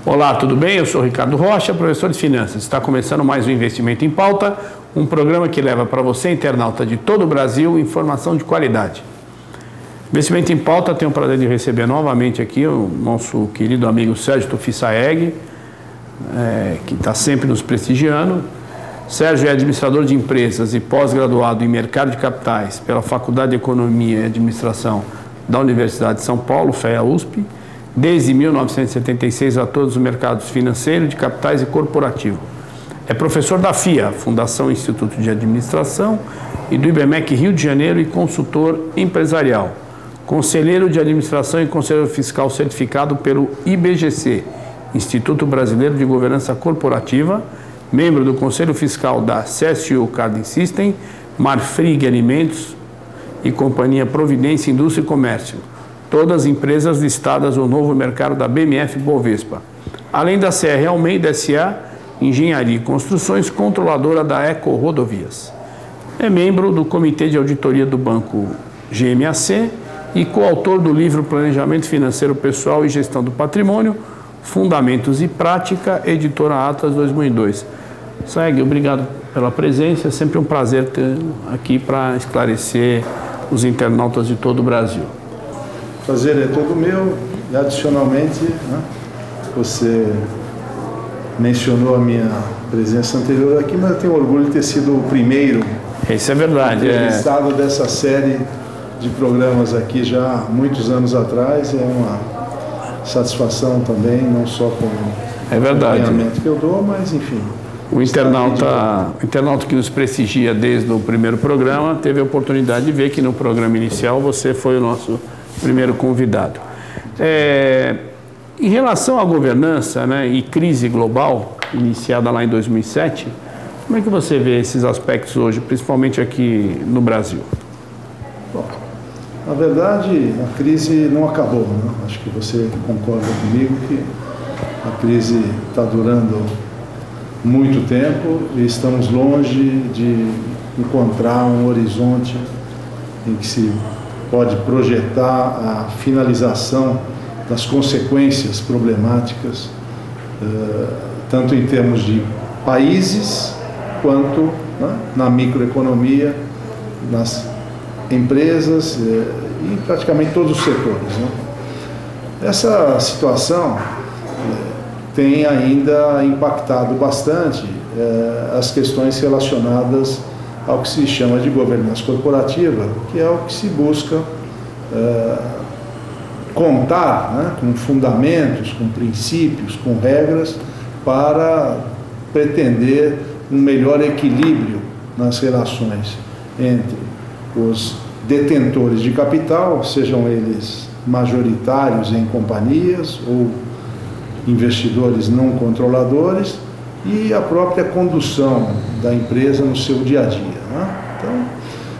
Olá, tudo bem? Eu sou Ricardo Rocha, professor de Finanças. Está começando mais um Investimento em Pauta, um programa que leva para você, internauta de todo o Brasil, informação de qualidade. Investimento em Pauta, tenho o prazer de receber novamente aqui o nosso querido amigo Sérgio Tuffi-Saeg, que está sempre nos prestigiando. Sérgio é administrador de empresas e pós-graduado em mercado de capitais pela Faculdade de Economia e Administração da Universidade de São Paulo, FEA-USP. Desde 1976 a todos os mercados financeiro, de capitais e corporativo. É professor da FIA, Fundação Instituto de Administração, e do IBMEC Rio de Janeiro e consultor empresarial. Conselheiro de Administração e Conselheiro Fiscal certificado pelo IBGC, Instituto Brasileiro de Governança Corporativa, membro do Conselho Fiscal da CSU Carding System, Marfrig Alimentos e Companhia Providência Indústria e Comércio. Todas as empresas listadas no novo mercado da BMF Bovespa. Além da CR Almeida S.A., Engenharia e Construções, controladora da Eco Rodovias. É membro do Comitê de Auditoria do Banco GMAC e coautor do livro Planejamento Financeiro Pessoal e Gestão do Patrimônio, Fundamentos e Prática, editora Atlas 2002. Saeg, obrigado pela presença, é sempre um prazer ter aqui para esclarecer os internautas de todo o Brasil. O prazer é todo meu e, adicionalmente, você mencionou a minha presença anterior aqui, mas eu tenho orgulho de ter sido o primeiro Isso é verdade, entrevistado dessa série de programas aqui já há muitos anos atrás. É uma satisfação também, não só com o acompanhamento que eu dou, mas enfim. O internauta que nos prestigia desde o primeiro programa teve a oportunidade de ver que no programa inicial você foi o nosso primeiro convidado. Em relação à governança, e crise global, iniciada lá em 2007, como é que você vê esses aspectos hoje, principalmente aqui no Brasil? Bom, na verdade, a crise não acabou, Acho que você concorda comigo que a crise está durando muito tempo e estamos longe de encontrar um horizonte em que se pode projetar a finalização das consequências problemáticas, tanto em termos de países, quanto na microeconomia, nas empresas e em praticamente todos os setores. Essa situação tem ainda impactado bastante as questões relacionadas ao que se chama de governança corporativa, que é o que se busca contar com fundamentos, com princípios, com regras, para pretender um melhor equilíbrio nas relações entre os detentores de capital, sejam eles majoritários em companhias ou investidores não controladores, e a própria condução da empresa no seu dia a dia. Então,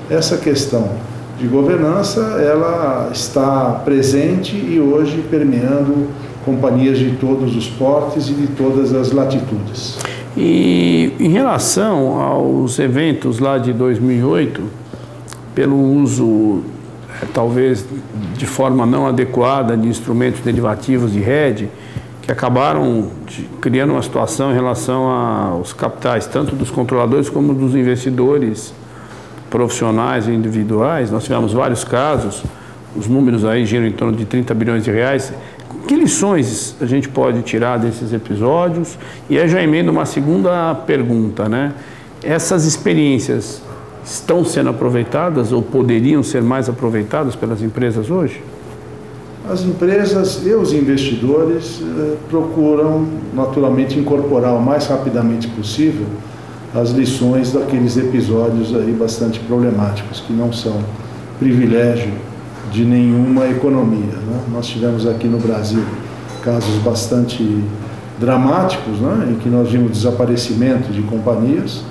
essa questão de governança, ela está presente e hoje permeando companhias de todos os portes e de todas as latitudes. E em relação aos eventos lá de 2008, pelo uso, talvez de forma não adequada, de instrumentos derivativos de hedge, que acabaram criando uma situação em relação aos capitais, tanto dos controladores como dos investidores profissionais e individuais. Nós tivemos vários casos, os números aí giram em torno de 30 bilhões de reais. Que lições a gente pode tirar desses episódios? E aí já emendo uma segunda pergunta, Essas experiências estão sendo aproveitadas ou poderiam ser mais aproveitadas pelas empresas hoje? As empresas e os investidores procuram, naturalmente, incorporar o mais rapidamente possível as lições daqueles episódios aí bastante problemáticos, que não são privilégio de nenhuma economia. Nós tivemos aqui no Brasil casos bastante dramáticos, em que nós vimos desaparecimento de companhias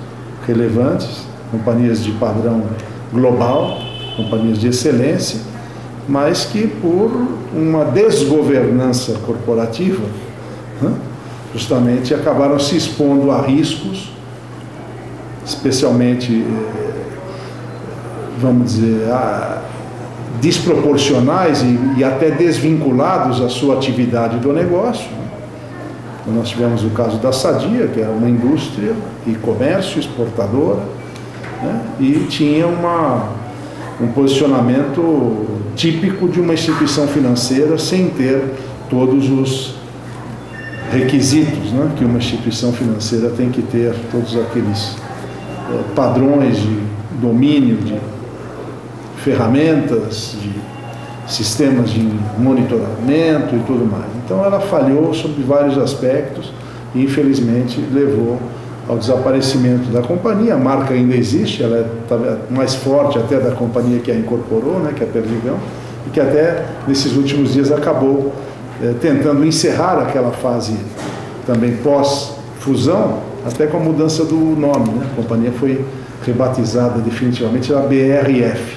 relevantes, companhias de padrão global, companhias de excelência, mas que por uma desgovernança corporativa, justamente acabaram se expondo a riscos, especialmente, vamos dizer, desproporcionais e até desvinculados à sua atividade do negócio, Nós tivemos o caso da Sadia, que era uma indústria e comércio exportadora, né? E tinha um posicionamento típico de uma instituição financeira sem ter todos os requisitos, né, que uma instituição financeira tem que ter, todos aqueles padrões de domínio, de ferramentas, de sistemas de monitoramento e tudo mais. Então ela falhou sobre vários aspectos e infelizmente levou ao desaparecimento da companhia. A marca ainda existe, ela é mais forte até da companhia que a incorporou, né, que é a Perdigão, e que até nesses últimos dias acabou tentando encerrar aquela fase também pós-fusão, até com a mudança do nome, né? A companhia foi rebatizada definitivamente, ela é BRF,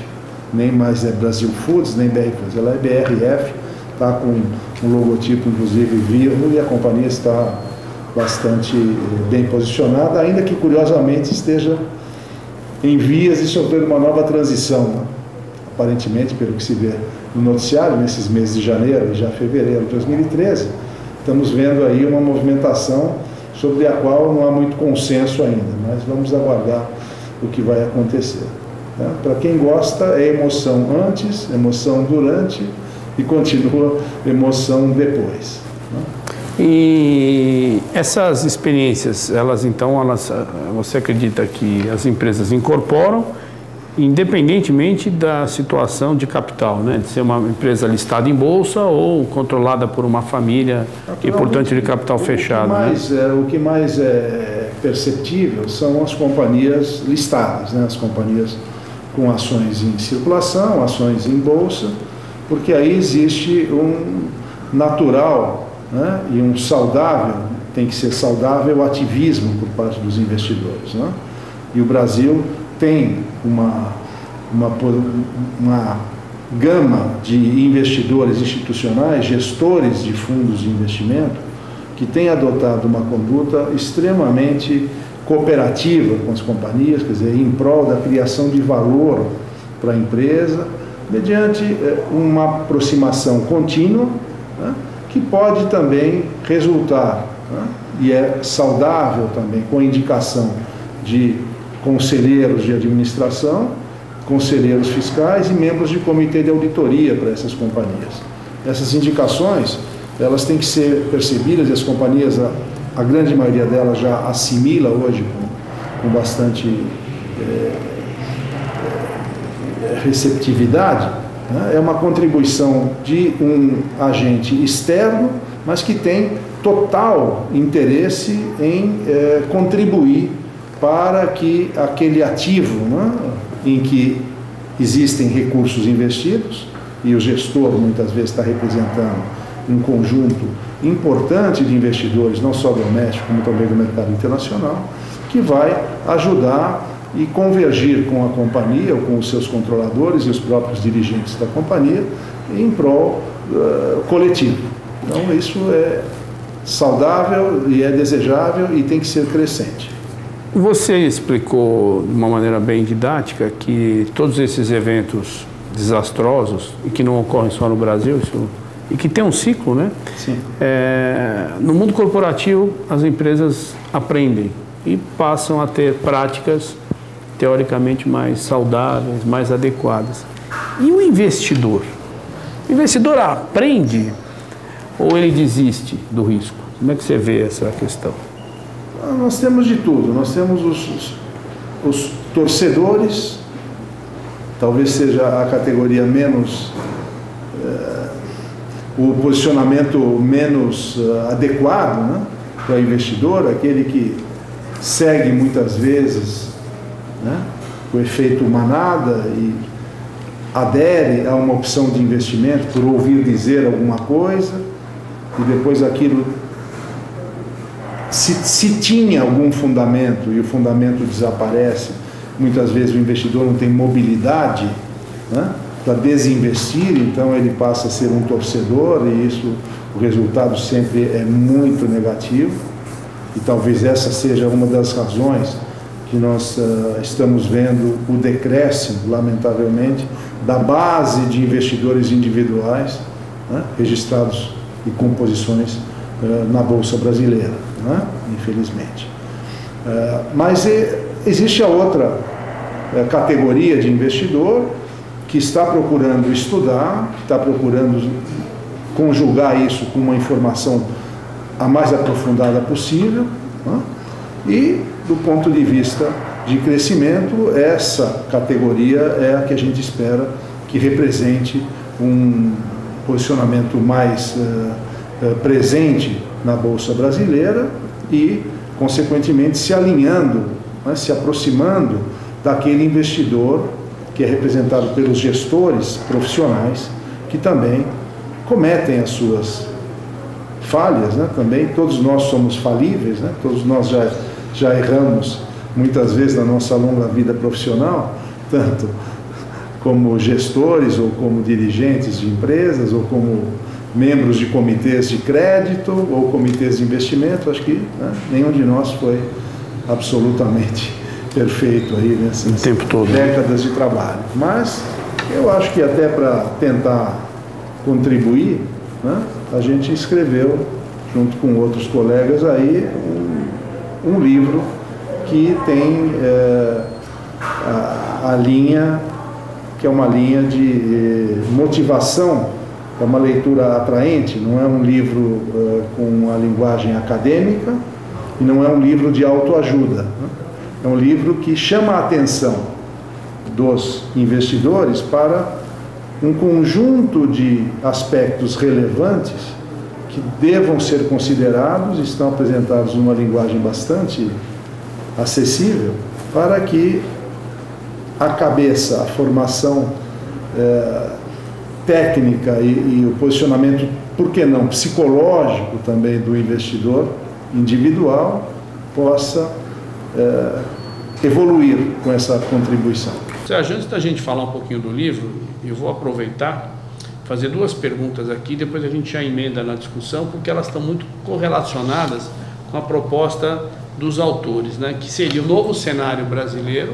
nem mais é Brasil Foods, nem BR Foods, ela é BRF, está com um logotipo inclusive vivo, e a companhia está bastante bem posicionada, ainda que curiosamente esteja em vias de sofrer uma nova transição, né? Aparentemente, pelo que se vê no noticiário, nesses meses de janeiro e já fevereiro de 2013, estamos vendo aí uma movimentação sobre a qual não há muito consenso ainda, mas vamos aguardar o que vai acontecer, né? Para quem gosta, é emoção antes, emoção durante e continua emoção depois, né? E essas experiências, você acredita que as empresas incorporam independentemente da situação de capital, né? De ser uma empresa listada em bolsa ou controlada por uma família e, portanto, de capital fechado. O que mais é perceptível são as companhias listadas, né? As companhias com ações em circulação, ações em bolsa, porque aí existe um natural, né, e um saudável, tem que ser saudável, ativismo por parte dos investidores, né? E o Brasil tem uma gama de investidores institucionais, gestores de fundos de investimento, que têm adotado uma conduta extremamente cooperativa com as companhias, quer dizer, em prol da criação de valor para a empresa, mediante uma aproximação contínua, né, que pode também resultar, né, e é saudável também, com a indicação de conselheiros de administração, conselheiros fiscais e membros de comitê de auditoria para essas companhias. Essas indicações, elas têm que ser percebidas, e as companhias, a grande maioria delas já assimila hoje com bastante receptividade, né? É uma contribuição de um agente externo, mas que tem total interesse em contribuir para que aquele ativo, né, em que existem recursos investidos, e o gestor muitas vezes está representando um conjunto importante de investidores, não só doméstico, como também do mercado internacional, que vai ajudar e convergir com a companhia, ou com os seus controladores e os próprios dirigentes da companhia, em prol coletivo. Então isso é saudável e é desejável e tem que ser crescente. Você explicou de uma maneira bem didática que todos esses eventos desastrosos, e que não ocorrem só no Brasil, e que tem um ciclo, né? Sim. No mundo corporativo, as empresas aprendem e passam a ter práticas teoricamente mais saudáveis, mais adequadas. E o investidor? O investidor aprende ou ele desiste do risco? Como é que você vê essa questão? Nós temos de tudo. Nós temos os torcedores, talvez seja a categoria menos, o posicionamento menos adequado, né, para o investidor, aquele que segue muitas vezes, né, o efeito manada e adere a uma opção de investimento por ouvir dizer alguma coisa e depois aquilo, se tinha algum fundamento e o fundamento desaparece, muitas vezes o investidor não tem mobilidade, né, para desinvestir, então ele passa a ser um torcedor e isso, o resultado sempre é muito negativo, e talvez essa seja uma das razões que nós estamos vendo o decréscimo, lamentavelmente, da base de investidores individuais, né, registrados e com posições na Bolsa Brasileira, né? Infelizmente. Mas existe a outra categoria de investidor que está procurando estudar, que está procurando conjugar isso com uma informação a mais aprofundada possível, né? E do ponto de vista de crescimento, essa categoria é a que a gente espera que represente um posicionamento mais presente na Bolsa Brasileira e, consequentemente, se alinhando, né, se aproximando daquele investidor que é representado pelos gestores profissionais que também cometem as suas falhas, né? Também todos nós somos falíveis, né? Todos nós já erramos muitas vezes na nossa longa vida profissional, tanto como gestores ou como dirigentes de empresas ou como membros de comitês de crédito ou comitês de investimento. Acho que, né, nenhum de nós foi absolutamente perfeito aí nessas décadas de trabalho. Mas eu acho que até para tentar contribuir, né, a gente escreveu, junto com outros colegas aí, um livro que tem a linha, que é uma linha de motivação, é uma leitura atraente, não é um livro com a linguagem acadêmica e não é um livro de autoajuda, né? É um livro que chama a atenção dos investidores para um conjunto de aspectos relevantes que devam ser considerados, estão apresentados numa linguagem bastante acessível, para que a cabeça, a formação técnica e o posicionamento, por que não, psicológico também do investidor individual possa evoluir com essa contribuição. Sérgio, antes da gente falar um pouquinho do livro, eu vou aproveitar, fazer duas perguntas aqui, depois a gente já emenda na discussão, porque elas estão muito correlacionadas com a proposta dos autores, né? Que seria o novo cenário brasileiro,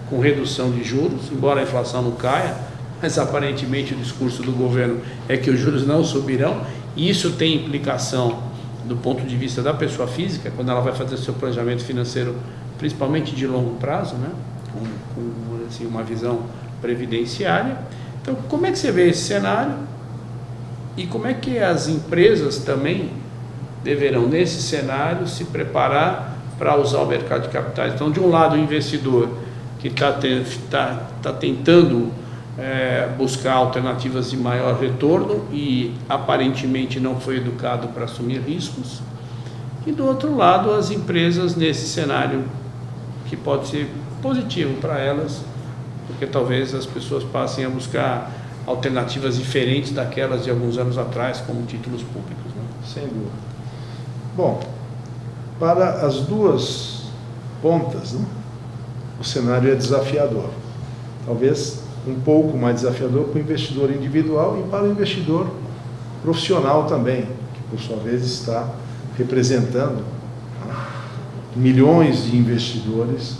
com redução de juros, embora a inflação não caia, mas aparentemente o discurso do governo é que os juros não subirão, e isso tem implicação do ponto de vista da pessoa física, quando ela vai fazer seu planejamento financeiro, principalmente de longo prazo, né? Com assim, uma visão previdenciária. Então, como é que você vê esse cenário e como é que as empresas também deverão, nesse cenário, se preparar para usar o mercado de capitais? Então, de um lado, o investidor que está tentando buscar alternativas de maior retorno e aparentemente não foi educado para assumir riscos, e do outro lado, as empresas nesse cenário que pode ser positivo para elas, porque talvez as pessoas passem a buscar alternativas diferentes daquelas de alguns anos atrás, como títulos públicos, né? Sem dúvida. Bom, para as duas pontas, né, o cenário é desafiador. Talvez um pouco mais desafiador para o investidor individual e para o investidor profissional também, que por sua vez está representando, né, milhões de investidores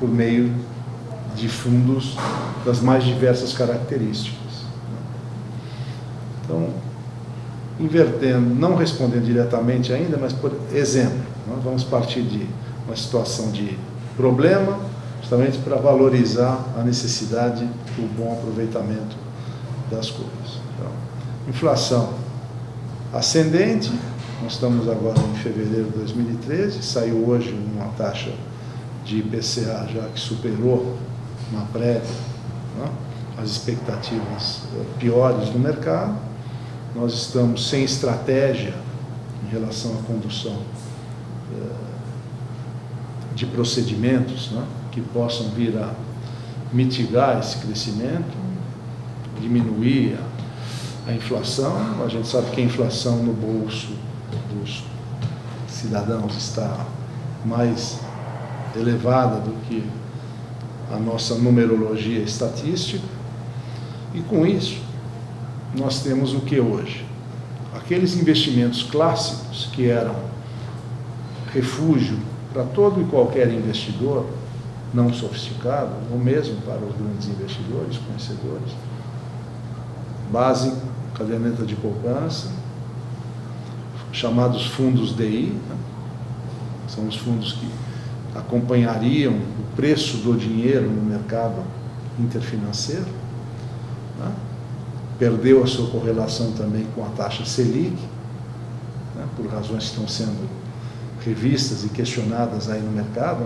por meio de fundos das mais diversas características. Então, invertendo, não respondendo diretamente ainda, mas por exemplo, nós vamos partir de uma situação de problema, justamente para valorizar a necessidade do bom aproveitamento das coisas. Então, inflação ascendente, nós estamos agora em fevereiro de 2013, saiu hoje uma taxa de IPCA já que superou uma prévia, né, as expectativas piores do mercado. Nós estamos sem estratégia em relação à condução de procedimentos, né, que possam vir a mitigar esse crescimento, diminuir a inflação. A gente sabe que a inflação no bolso dos cidadãos está mais elevada do que a nossa numerologia estatística, e com isso nós temos o que hoje? Aqueles investimentos clássicos que eram refúgio para todo e qualquer investidor não sofisticado, ou mesmo para os grandes investidores, conhecedores, base, caderneta de poupança, chamados fundos DI, né? São os fundos que acompanhariam o preço do dinheiro no mercado interfinanceiro, né? Perdeu a sua correlação também com a taxa Selic, né? Por razões que estão sendo revistas e questionadas aí no mercado.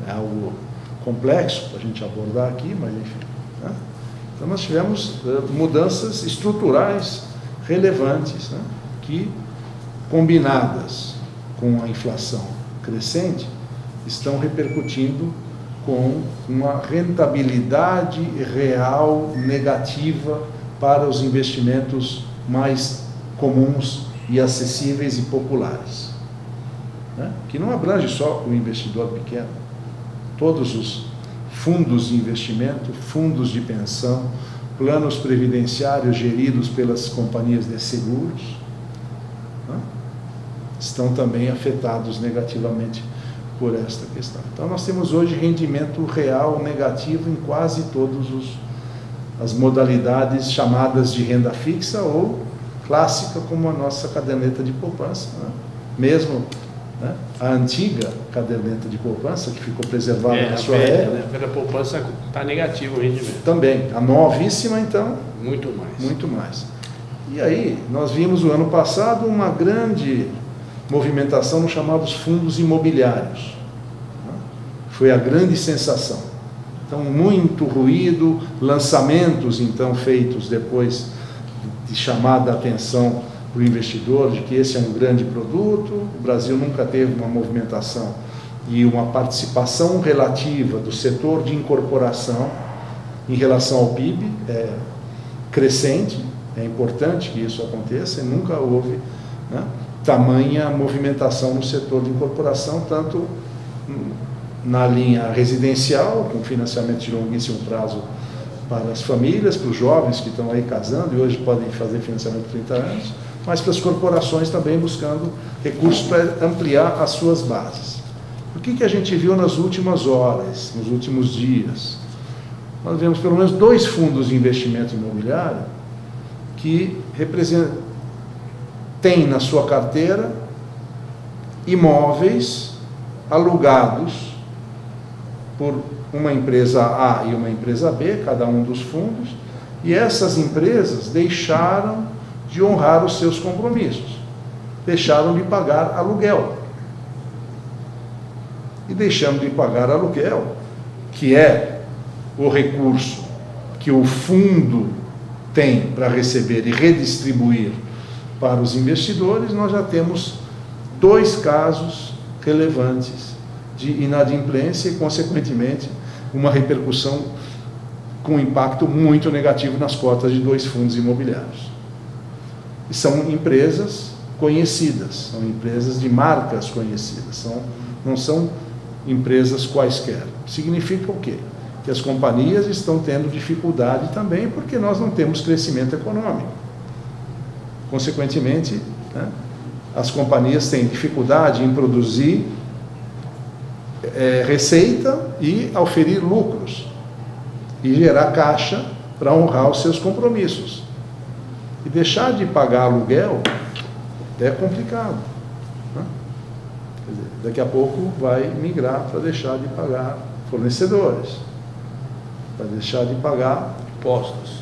É algo complexo para a gente abordar aqui, mas enfim, né? Então nós tivemos mudanças estruturais relevantes, né? Que, combinadas com a inflação crescente, estão repercutindo com uma rentabilidade real negativa para os investimentos mais comuns e acessíveis e populares, né? Que não abrange só o investidor pequeno. Todos os fundos de investimento, fundos de pensão, planos previdenciários geridos pelas companhias de seguros, né? Estão também afetados negativamente por esta questão. Então nós temos hoje rendimento real negativo em quase todas as modalidades chamadas de renda fixa ou clássica, como a nossa caderneta de poupança, né? Mesmo, né, a antiga caderneta de poupança, que ficou preservada na sua época, né? Pela poupança está negativo o rendimento. Também. A novíssima, então, muito mais. Muito mais. E aí, nós vimos o ano passado uma grande movimentação nos chamados fundos imobiliários, né? Foi a grande sensação. Então, muito ruído, lançamentos, então, feitos depois de chamada a atenção para o investidor de que esse é um grande produto. O Brasil nunca teve uma movimentação e uma participação relativa do setor de incorporação em relação ao PIB crescente. É importante que isso aconteça, e nunca houve, né, tamanha movimentação no setor de incorporação, tanto na linha residencial, com financiamento de longuíssimo prazo para as famílias, para os jovens que estão aí casando e hoje podem fazer financiamento de 30 anos, mas para as corporações também buscando recursos para ampliar as suas bases. O que a gente viu nas últimas horas, nos últimos dias? Nós vemos pelo menos 2 fundos de investimento imobiliário que têm na sua carteira imóveis alugados por uma empresa A e uma empresa B, cada um dos fundos, e essas empresas deixaram de honrar os seus compromissos, deixaram de pagar aluguel. E deixando de pagar aluguel, que é o recurso que o fundo tem para receber e redistribuir para os investidores, nós já temos 2 casos relevantes de inadimplência e, consequentemente, uma repercussão com impacto muito negativo nas cotas de 2 fundos imobiliários. E são empresas conhecidas, são empresas de marcas conhecidas, não são empresas quaisquer. Significa o quê? Que as companhias estão tendo dificuldade também porque nós não temos crescimento econômico. Consequentemente, né, as companhias têm dificuldade em produzir receita e auferir lucros e gerar caixa para honrar os seus compromissos. E deixar de pagar aluguel é complicado, né? Quer dizer, daqui a pouco vai migrar para deixar de pagar fornecedores, vai deixar de pagar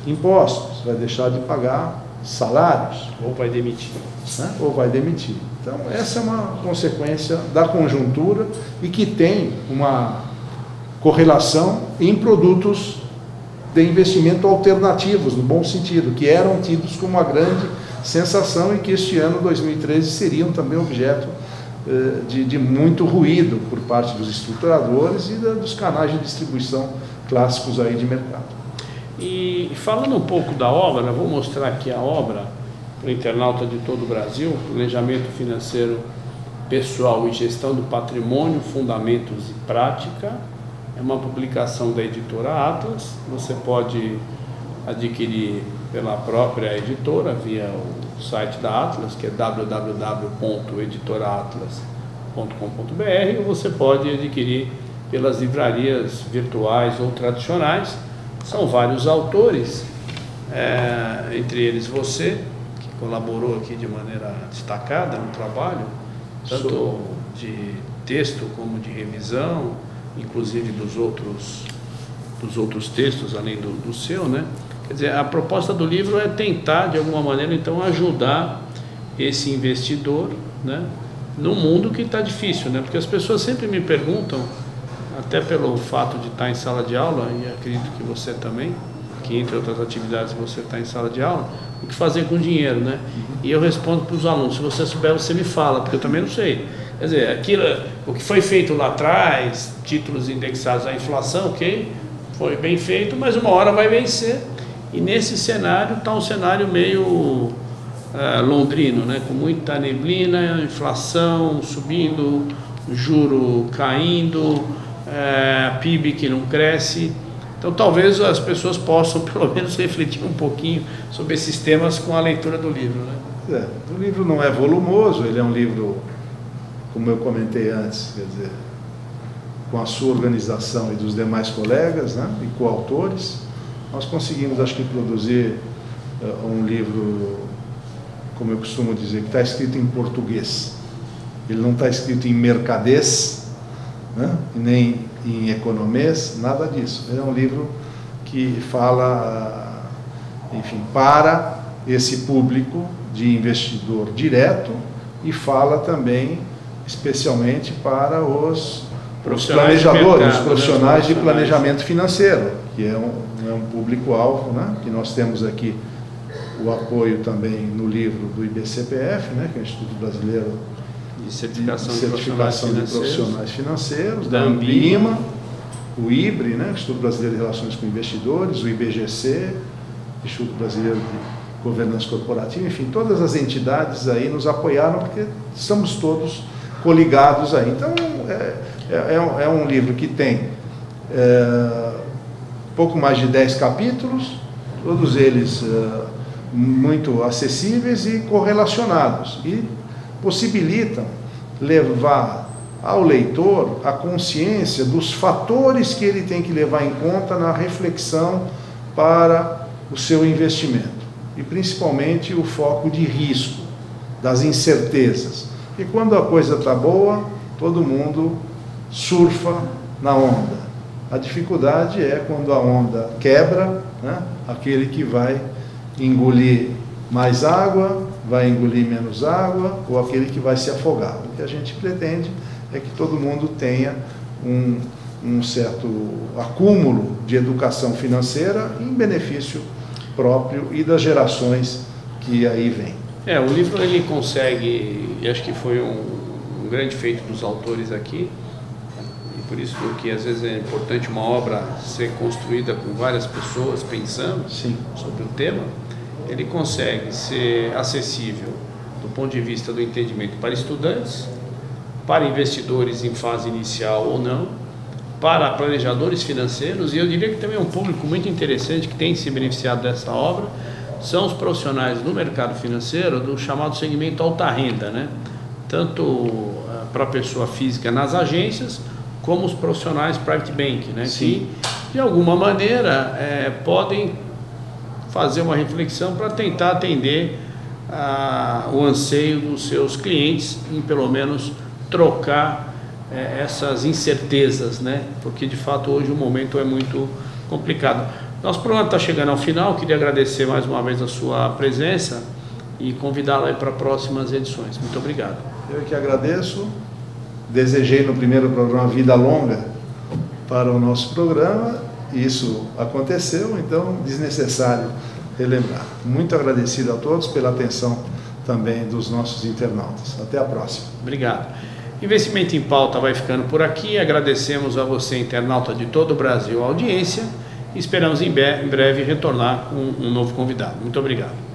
impostos, vai deixar de pagar salários. Ou vai demitir. Né? Ou vai demitir. Então, essa é uma consequência da conjuntura e que tem uma correlação em produtos de investimento alternativos, no bom sentido, que eram tidos como uma grande sensação e que este ano, 2013, seriam também objeto de muito ruído por parte dos estruturadores e dos canais de distribuição clássicos aí de mercado. E falando um pouco da obra, vou mostrar aqui a obra para o internauta de todo o Brasil: Planejamento Financeiro Pessoal e Gestão do Patrimônio, Fundamentos e Prática. É uma publicação da editora Atlas. Você pode adquirir pela própria editora via o site da Atlas, que é www.editoraatlas.com.br, ou você pode adquirir pelas livrarias virtuais ou tradicionais. São vários autores, entre eles você, que colaborou aqui de maneira destacada no trabalho, tanto de texto como de revisão, inclusive dos outros textos, além do seu, né? Quer dizer, a proposta do livro é tentar, de alguma maneira, então, ajudar esse investidor, né, num mundo que está difícil, né? Porque as pessoas sempre me perguntam, até pelo fato de estar em sala de aula, e acredito que você também, que entre outras atividades você está em sala de aula, o que fazer com o dinheiro, né? E eu respondo para os alunos: se você souber, você me fala, porque eu também não sei. Quer dizer, aquilo, o que foi feito lá atrás, títulos indexados à inflação, ok, foi bem feito, mas uma hora vai vencer. E nesse cenário está um cenário meio londrino, né? Com muita neblina, inflação subindo, juro caindo, PIB que não cresce. Então talvez as pessoas possam pelo menos refletir um pouquinho sobre esses temas com a leitura do livro, né? O livro não é volumoso, ele é um livro, como eu comentei antes, quer dizer, com a sua organização e dos demais colegas, né, e coautores, nós conseguimos, acho que, produzir um livro, como eu costumo dizer, que está escrito em português. Ele não está escrito em mercadês, né, nem em economês, nada disso. Ele é um livro que fala, enfim, para esse público de investidor direto e fala também especialmente para os planejadores, os profissionais de planejamento financeiro, que é um público-alvo, né? Que nós temos aqui o apoio também no livro do IBCPF, né? Que é o Instituto Brasileiro de Certificação de Profissionais Financeiros, da Ambima, o IBRE, né? Instituto Brasileiro de Relações com Investidores, o IBGC, Instituto Brasileiro de Governança Corporativa, enfim, todas as entidades aí nos apoiaram, porque estamos todos coligados aí. Então, é um livro que tem pouco mais de 10 capítulos, todos eles muito acessíveis e correlacionados, e possibilitam levar ao leitor a consciência dos fatores que ele tem que levar em conta na reflexão para o seu investimento, e principalmente o foco de risco, das incertezas. E quando a coisa está boa, todo mundo surfa na onda. A dificuldade é quando a onda quebra, né? Aquele que vai engolir mais água, vai engolir menos água, ou aquele que vai se afogar. O que a gente pretende é que todo mundo tenha um certo acúmulo de educação financeira em benefício próprio e das gerações que aí vêm. O livro ele consegue, e acho que foi um grande feito dos autores aqui, e por isso que às vezes é importante uma obra ser construída com várias pessoas pensando sobre o tema. Ele consegue ser acessível do ponto de vista do entendimento para estudantes, para investidores em fase inicial ou não, para planejadores financeiros, e eu diria que também é um público muito interessante que tem se beneficiado dessa obra, são os profissionais no mercado financeiro do chamado segmento alta renda, né? Tanto para a pessoa física nas agências, como os profissionais private bank, né? Que de alguma maneira podem fazer uma reflexão para tentar atender o anseio dos seus clientes em pelo menos trocar essas incertezas, né? Porque de fato hoje o momento é muito complicado. Nosso programa está chegando ao final, queria agradecer mais uma vez a sua presença e convidá-la para próximas edições. Muito obrigado. Eu que agradeço, desejei no primeiro programa vida longa para o nosso programa, isso aconteceu, então desnecessário relembrar. Muito agradecido a todos pela atenção também dos nossos internautas. Até a próxima. Obrigado. Investimento em Pauta vai ficando por aqui. Agradecemos a você, internauta de todo o Brasil, a audiência. Esperamos em breve retornar com um novo convidado. Muito obrigado.